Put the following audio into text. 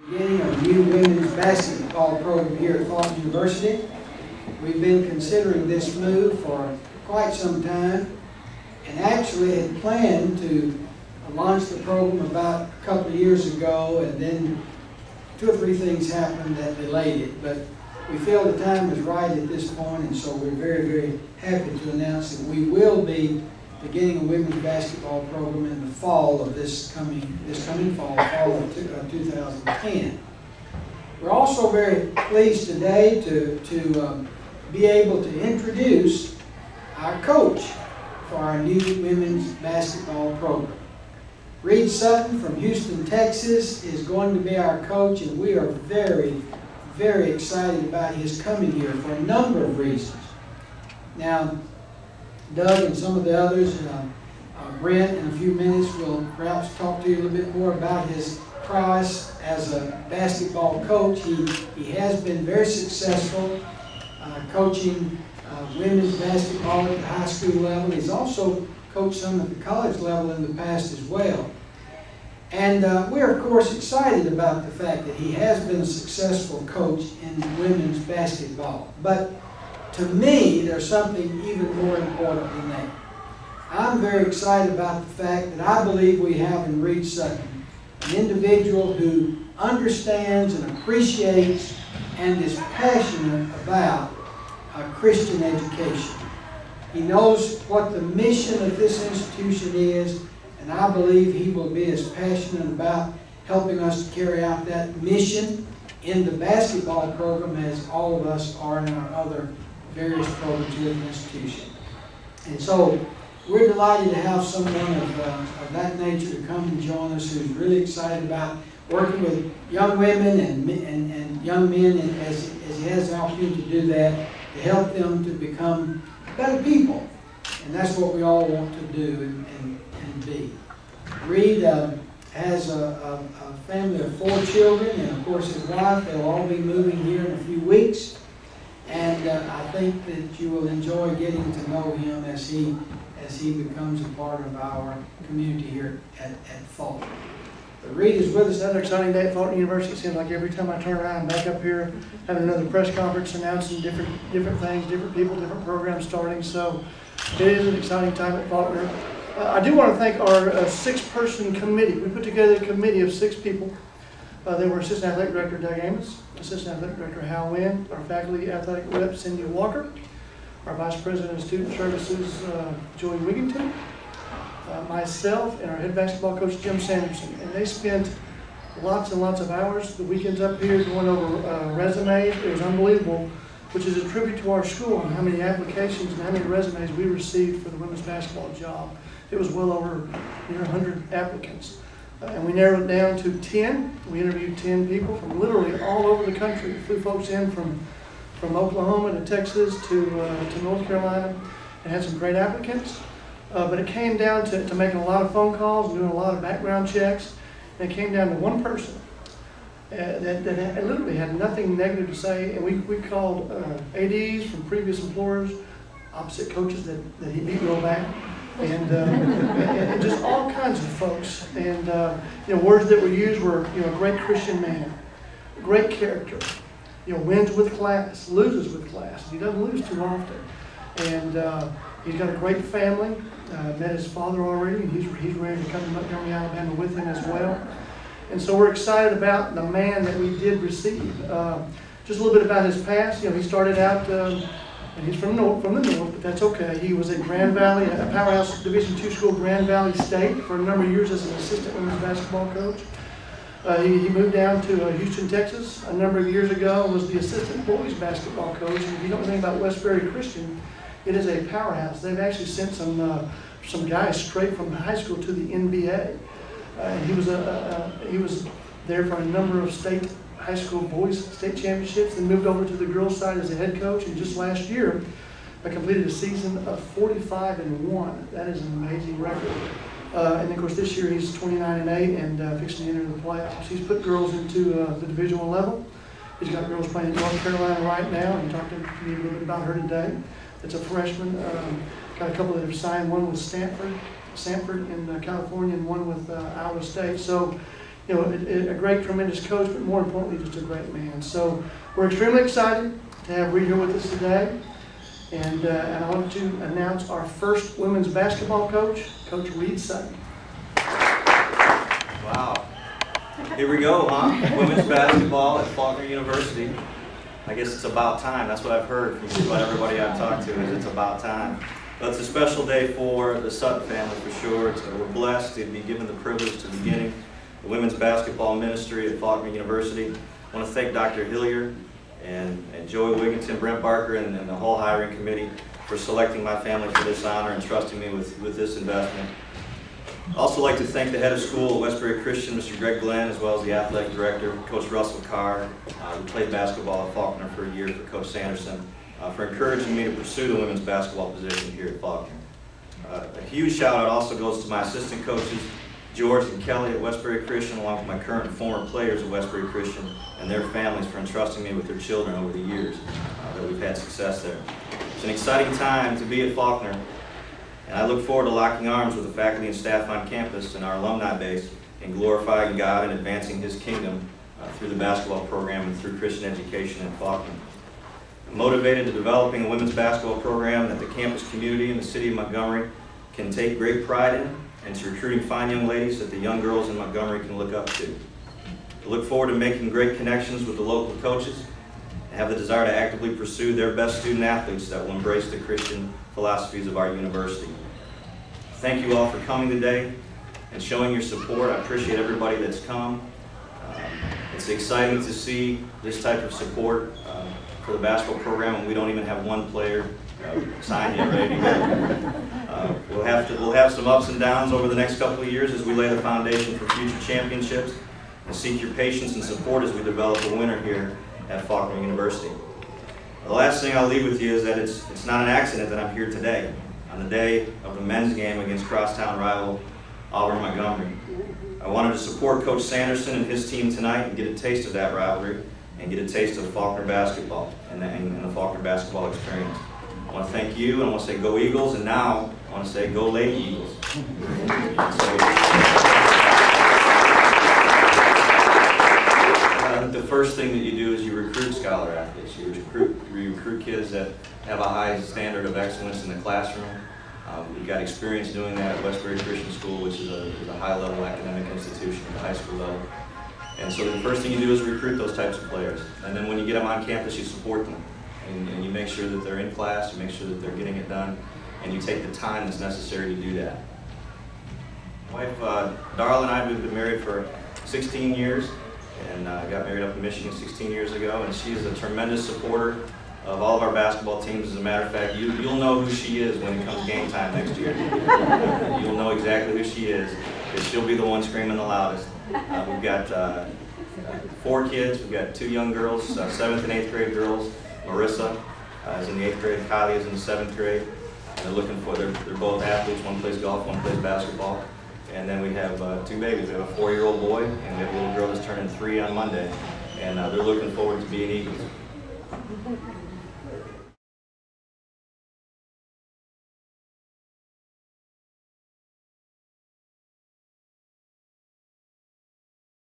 beginning of a new women's basketball program here at Faulkner University. We've been considering this move for quite some time and actually had planned to launch the program about a couple of years ago, and then 2 or 3 things happened that delayed it. But we feel the time is right at this point, and so we're very, very happy to announce that we will be beginning a women's basketball program in the fall of this coming fall of 2010. We're also very pleased today to be able to introduce our coach for our new women's basketball program. Reed Sutton from Houston, Texas is going to be our coach, and we are very, very excited about his coming here for a number of reasons. Now, Doug and some of the others, Brent in a few minutes will perhaps talk to you a little bit more about his prowess as a basketball coach. He has been very successful coaching women's basketball at the high school level. He's also coached some at the college level in the past as well. And we're, of course, excited about the fact that he has been a successful coach in women's basketball. But to me, there's something even more important than that. I'm very excited about the fact that I believe we have in Reed Sutton an individual who understands and appreciates and is passionate about Christian education. He knows what the mission of this institution is, and I believe he will be as passionate about helping us to carry out that mission in the basketball program as all of us are in our other various programs within the institution. And so we're delighted to have someone of that nature to come and join us who's really excited about working with young women and young men, and as he has the opportunity to do that, to help them to become better people. And that's what we all want to do and be. Reed has a family of 4 children, and of course his wife. They'll all be moving here in a few weeks. And I think that you will enjoy getting to know him as he becomes a part of our community here at Faulkner. But Reed is with us. Another exciting day at Faulkner University. It seems like every time I turn around, I'm back up here having another press conference announcing different things, different people, different programs starting. So it is an exciting time at Faulkner. I do want to thank our 6-person committee. We put together a committee of 6 people. They were Assistant Athletic Director Doug Amos, Assistant Athletic Director Hal Wynn, our Faculty Athletic Rep Cindy Walker, our Vice President of Student Services Joey Wigington, myself, and our head basketball coach Jim Sanderson. And they spent lots and lots of hours, the weekends up here, going over resumes. It was unbelievable, which is a tribute to our school and how many applications and how many resumes we received for the women's basketball job. It was well over 100 applicants. And we narrowed it down to 10. We interviewed 10 people from literally all over the country. We flew folks in from Oklahoma to Texas to North Carolina, and had some great applicants. But it came down to making a lot of phone calls and doing a lot of background checks. And it came down to one person that literally had nothing negative to say. And we called ADs from previous employers, opposite coaches that he beat real bad. And just all kinds of folks, and words that were used were great Christian man, great character, wins with class, loses with class. He doesn't lose too often, and he's got a great family. Met his father already, and he's ready to come to Montgomery, Alabama with him as well. And so we're excited about the man that we did receive. Just a little bit about his past. He started out. And he's from the north, but that's okay. He was at Grand Valley, a powerhouse Division II school, Grand Valley State, for a number of years as an assistant women's basketball coach. He moved down to Houston, Texas a number of years ago, and was the assistant boys basketball coach. And if you don't know anything about Westbury Christian, it is a powerhouse. They've actually sent some guys straight from high school to the NBA. And he was there for a number of state high school boys state championships, and moved over to the girls side as a head coach, and just last year I completed a season of 45-1. That is an amazing record. And of course this year he's 29-8 and fixing to enter the playoffs. He's put girls into the Division I level. He's got girls playing in North Carolina right now, and talked to me a little bit about her today. It's a freshman. Got a couple that have signed, one with Stanford in California, and one with Iowa State. So a great, tremendous coach, but more importantly, just a great man. So we're extremely excited to have Reed here with us today. And I want to announce our first women's basketball coach, Coach Reed Sutton. Wow. Here we go, huh? Women's basketball at Faulkner University. I guess it's about time. That's what I've heard from just about everybody I've talked to, is it's about time. But it's a special day for the Sutton family for sure. We're blessed to be given the privilege to beginning the women's basketball ministry at Faulkner University. I want to thank Dr. Hillier and Joey Wigginton, Brent Barker, and the whole hiring committee for selecting my family for this honor and trusting me with this investment. I'd also like to thank the head of school at Westbury Christian, Mr. Greg Glenn, as well as the athletic director, Coach Russell Carr, who played basketball at Faulkner for a year for Coach Sanderson, for encouraging me to pursue the women's basketball position here at Faulkner. A huge shout out also goes to my assistant coaches, George and Kelly at Westbury Christian, along with my current and former players at Westbury Christian and their families for entrusting me with their children over the years that we've had success there. It's an exciting time to be at Faulkner, and I look forward to locking arms with the faculty and staff on campus and our alumni base in glorifying God and advancing His kingdom through the basketball program and through Christian education at Faulkner. I'm motivated to developing a women's basketball program that the campus community and the city of Montgomery can take great pride in, and to recruiting fine young ladies that the young girls in Montgomery can look up to. I look forward to making great connections with the local coaches and have the desire to actively pursue their best student athletes that will embrace the Christian philosophies of our university. Thank you all for coming today and showing your support. I appreciate everybody that's come. It's exciting to see this type of support for the basketball program, and we don't even have one player signed yet, ready to go. We'll have some ups and downs over the next couple of years as we lay the foundation for future championships, and seek your patience and support as we develop a winner here at Faulkner University. The last thing I'll leave with you is that it's not an accident that I'm here today, on the day of the men's game against crosstown rival Auburn Montgomery. I wanted to support Coach Sanderson and his team tonight and get a taste of that rivalry and get a taste of Faulkner basketball and the Faulkner basketball experience. I want to thank you, and I want to say go Eagles, and now I want to say go Lady Eagles. The first thing that you do is you recruit scholar athletes. You recruit kids that have a high standard of excellence in the classroom. We've got experience doing that at Westbury Christian School, which is a high-level academic institution at the high school level. And so the first thing you do is recruit those types of players. And then when you get them on campus, you support them. And you make sure that they're in class, you make sure that they're getting it done, and you take the time that's necessary to do that. My wife, Darla, and I, we've been married for 16 years, and got married up in Michigan 16 years ago, and she is a tremendous supporter of all of our basketball teams. As a matter of fact, you'll know who she is when it comes game time next year. You'll know exactly who she is, because she'll be the one screaming the loudest. We've got 4 kids. We've got 2 young girls, 7th and 8th grade girls. Marissa is in the 8th grade, Kylie is in the 7th grade. And they're both athletes. One plays golf, one plays basketball. And then we have 2 babies. We have a 4-year-old boy, and we have a little girl that's turning 3 on Monday. And they're looking forward to being Eagles.